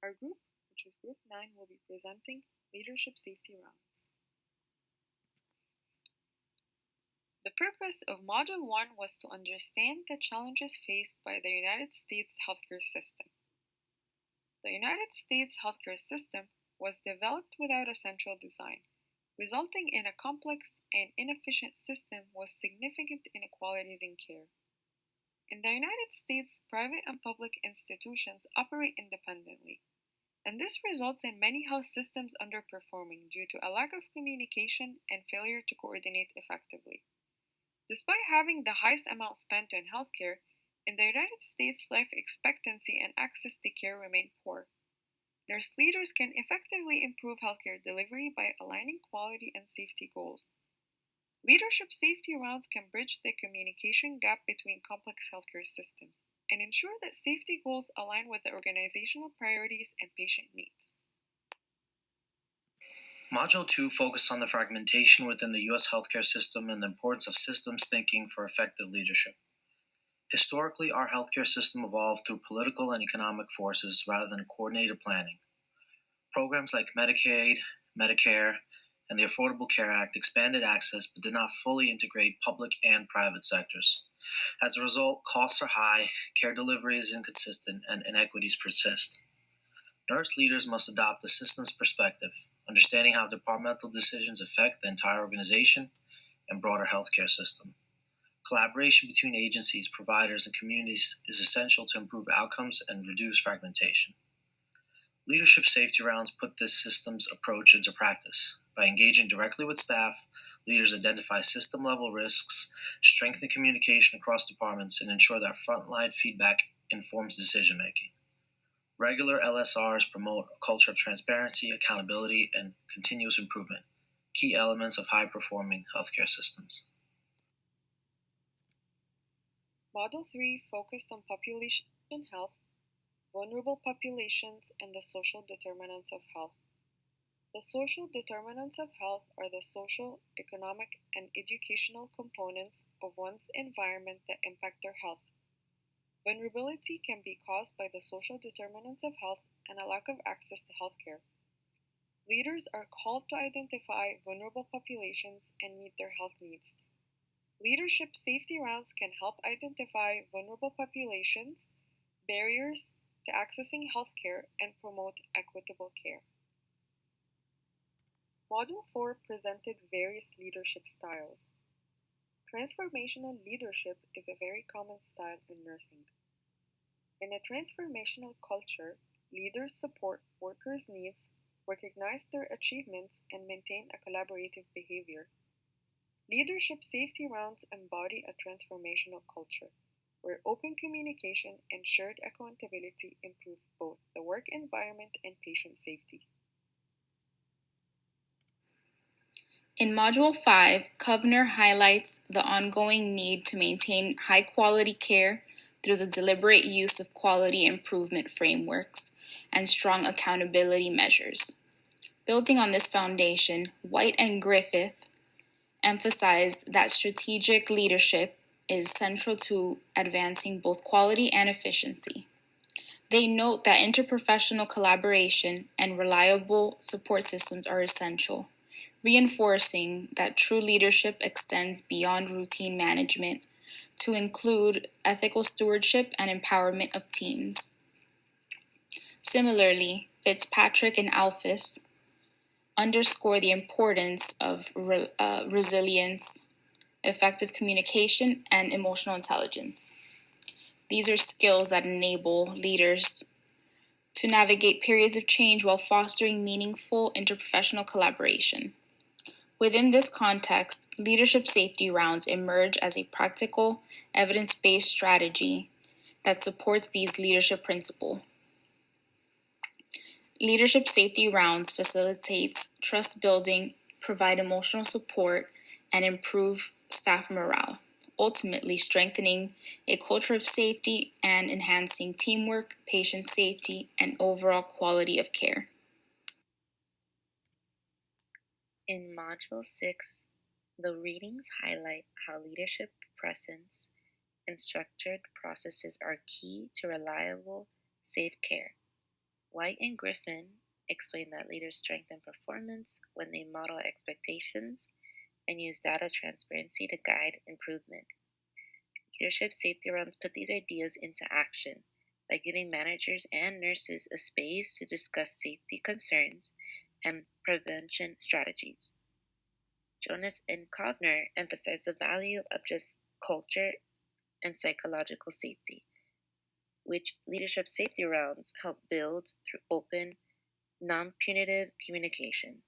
Our group, which is Group 9, will be presenting Leadership Safety Rounds. The purpose of Module 1 was to understand the challenges faced by the United States healthcare system. The United States healthcare system was developed without a central design, resulting in a complex and inefficient system with significant inequalities in care. In the United States, private and public institutions operate independently, and this results in many health systems underperforming due to a lack of communication and failure to coordinate effectively. Despite having the highest amount spent on healthcare, in the United States, life expectancy and access to care remain poor. Nurse leaders can effectively improve healthcare delivery by aligning quality and safety goals. Leadership safety rounds can bridge the communication gap between complex healthcare systems and ensure that safety goals align with the organizational priorities and patient needs. Module 2 focused on the fragmentation within the U.S. healthcare system and the importance of systems thinking for effective leadership. Historically, our healthcare system evolved through political and economic forces rather than coordinated planning. Programs like Medicaid, Medicare, and the Affordable Care Act expanded access but did not fully integrate public and private sectors. As a result, costs are high, care delivery is inconsistent, and inequities persist. Nurse leaders must adopt the system's perspective, understanding how departmental decisions affect the entire organization and broader healthcare system. Collaboration between agencies, providers, and communities is essential to improve outcomes and reduce fragmentation. Leadership safety rounds put this system's approach into practice. By engaging directly with staff, leaders identify system-level risks, strengthen communication across departments, and ensure that frontline feedback informs decision-making. Regular LSRs promote a culture of transparency, accountability, and continuous improvement, key elements of high-performing healthcare systems. Module 3 focused on population health, vulnerable populations, and the social determinants of health. The social determinants of health are the social, economic, and educational components of one's environment that impact their health. Vulnerability can be caused by the social determinants of health and a lack of access to healthcare. Leaders are called to identify vulnerable populations and meet their health needs. Leadership safety rounds can help identify vulnerable populations, barriers to accessing healthcare, and promote equitable care. Module 4 presented various leadership styles. Transformational leadership is a very common style in nursing. In a transformational culture, leaders support workers' needs, recognize their achievements, and maintain a collaborative behavior. Leadership safety rounds embody a transformational culture, where open communication and shared accountability improve both the work environment and patient safety. In Module 5, Kovner highlights the ongoing need to maintain high-quality care through the deliberate use of quality improvement frameworks and strong accountability measures. Building on this foundation, White and Griffith emphasize that strategic leadership is central to advancing both quality and efficiency. They note that interprofessional collaboration and reliable support systems are essential, reinforcing that true leadership extends beyond routine management to include ethical stewardship and empowerment of teams. Similarly, Fitzpatrick and Alphys underscore the importance of resilience, effective communication, and emotional intelligence. These are skills that enable leaders to navigate periods of change while fostering meaningful interprofessional collaboration. Within this context, leadership safety rounds emerge as a practical, evidence-based strategy that supports these leadership principles. Leadership safety rounds facilitates trust building, provide emotional support, and improve staff morale, ultimately strengthening a culture of safety and enhancing teamwork, patient safety, and overall quality of care. In Module 6, the readings highlight how leadership presence and structured processes are key to reliable, safe care. White and Griffin explain that leaders strengthen performance when they model expectations and use data transparency to guide improvement. Leadership safety rounds put these ideas into action by giving managers and nurses a space to discuss safety concerns and prevention strategies. Jonas and Kovner emphasized the value of just culture and psychological safety, which leadership safety rounds help build through open, non punitive communication.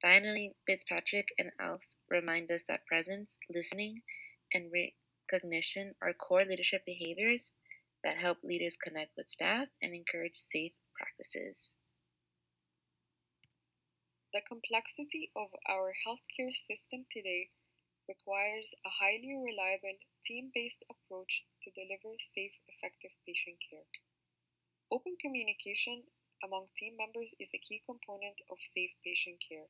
Finally, Fitzpatrick and Alves remind us that presence, listening, and recognition are core leadership behaviors that help leaders connect with staff and encourage safe practices. The complexity of our healthcare system today requires a highly reliable, team-based approach to deliver safe, effective patient care. Open communication among team members is a key component of safe patient care.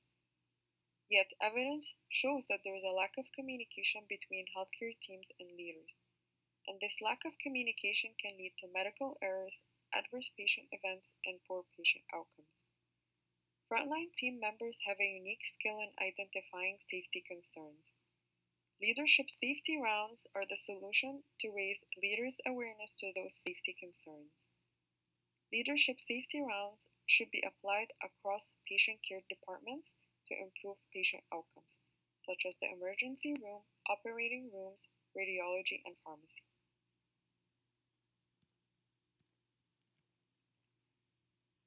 Yet, evidence shows that there is a lack of communication between healthcare teams and leaders, and this lack of communication can lead to medical errors, adverse patient events, and poor patient outcomes. Frontline team members have a unique skill in identifying safety concerns. Leadership safety rounds are the solution to raise leaders' awareness to those safety concerns. Leadership safety rounds should be applied across patient care departments to improve patient outcomes, such as the emergency room, operating rooms, radiology, and pharmacy.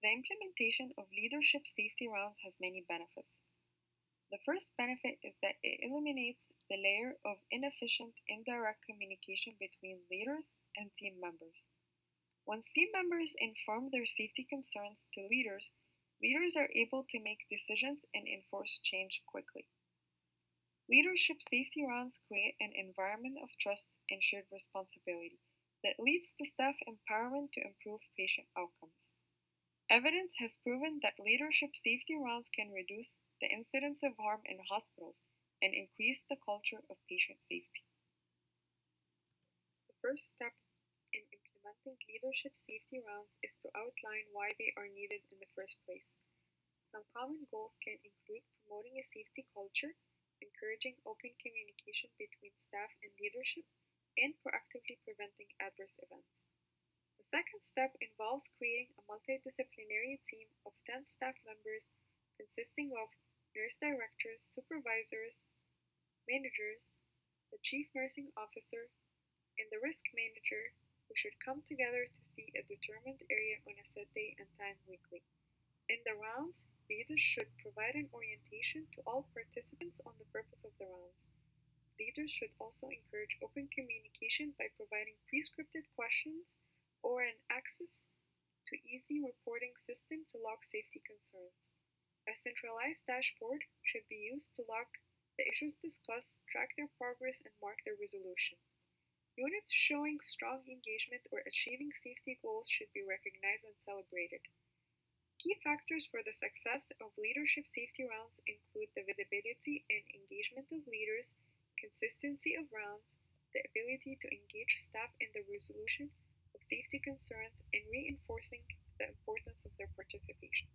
The implementation of leadership safety rounds has many benefits. The first benefit is that it eliminates the layer of inefficient indirect communication between leaders and team members. Once team members inform their safety concerns to leaders, leaders are able to make decisions and enforce change quickly. Leadership safety rounds create an environment of trust and shared responsibility that leads to staff empowerment to improve patient outcomes. Evidence has proven that leadership safety rounds can reduce the incidence of harm in hospitals and increase the culture of patient safety. The first step in implementing leadership safety rounds is to outline why they are needed in the first place. Some common goals can include promoting a safety culture, encouraging open communication between staff and leadership, and proactively preventing adverse events. The second step involves creating a multidisciplinary team of 10 staff members consisting of nurse directors, supervisors, managers, the chief nursing officer, and the risk manager who should come together to see a determined area on a set day and time weekly. In the rounds, leaders should provide an orientation to all participants on the purpose of the rounds. Leaders should also encourage open communication by providing pre-scripted questions or an access to easy reporting system to log safety concerns. A centralized dashboard should be used to log the issues discussed, track their progress, and mark their resolution. Units showing strong engagement or achieving safety goals should be recognized and celebrated. Key factors for the success of leadership safety rounds include the visibility and engagement of leaders, consistency of rounds, the ability to engage staff in the resolution of safety concerns, and reinforcing the importance of their participation.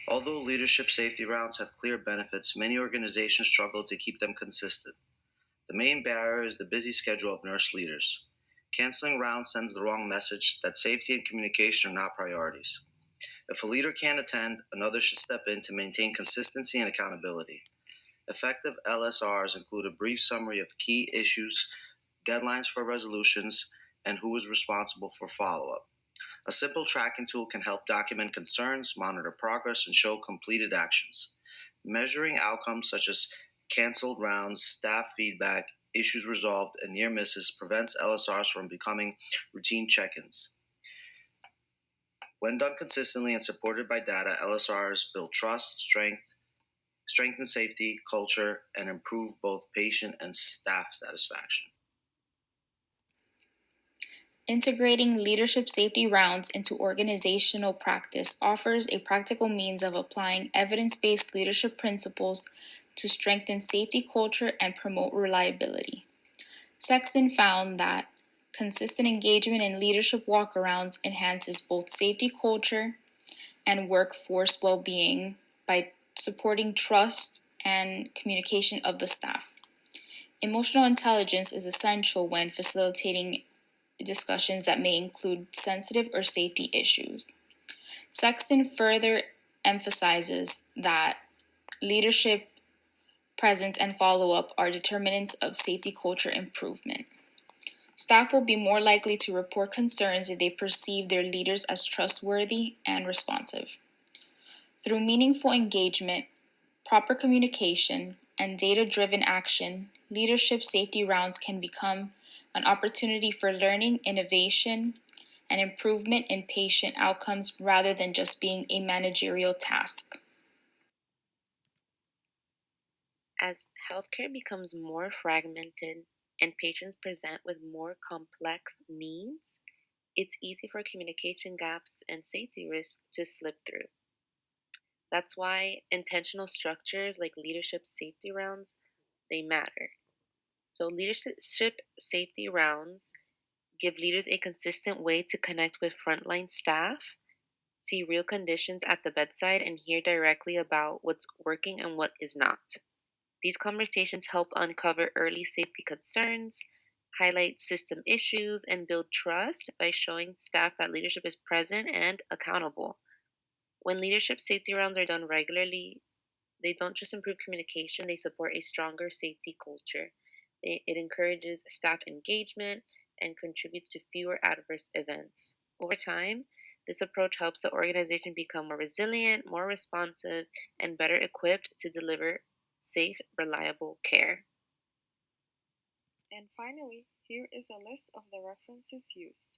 Although leadership safety rounds have clear benefits, many organizations struggle to keep them consistent. The main barrier is the busy schedule of nurse leaders. Canceling rounds sends the wrong message that safety and communication are not priorities. If a leader can't attend, another should step in to maintain consistency and accountability. Effective LSRs include a brief summary of key issues, deadlines for resolutions, and who is responsible for follow-up. A simple tracking tool can help document concerns, monitor progress, and show completed actions. Measuring outcomes such as canceled rounds, staff feedback, issues resolved, and near misses prevents LSRs from becoming routine check-ins. When done consistently and supported by data, LSRs build trust, strengthen safety, culture, and improve both patient and staff satisfaction. Integrating leadership safety rounds into organizational practice offers a practical means of applying evidence-based leadership principles to strengthen safety culture and promote reliability. Sexton found that consistent engagement in leadership walkarounds enhances both safety culture and workforce well being by supporting trust and communication of the staff. Emotional intelligence is essential when facilitating discussions that may include sensitive or safety issues. Sexton further emphasizes that leadership, presence, and follow up are determinants of safety culture improvement. Staff will be more likely to report concerns if they perceive their leaders as trustworthy and responsive. Through meaningful engagement, proper communication, and data driven action, leadership safety rounds can become an opportunity for learning, innovation, and improvement in patient outcomes rather than just being a managerial task. As healthcare becomes more fragmented and patients present with more complex needs, it's easy for communication gaps and safety risks to slip through. That's why intentional structures like leadership safety rounds, they matter. So leadership safety rounds give leaders a consistent way to connect with frontline staff, see real conditions at the bedside, and hear directly about what's working and what is not. These conversations help uncover early safety concerns, highlight system issues, and build trust by showing staff that leadership is present and accountable. When leadership safety rounds are done regularly, they don't just improve communication, they support a stronger safety culture. It encourages staff engagement and contributes to fewer adverse events. Over time, this approach helps the organization become more resilient, more responsive, and better equipped to deliver safe, reliable care. And finally, here is a list of the references used.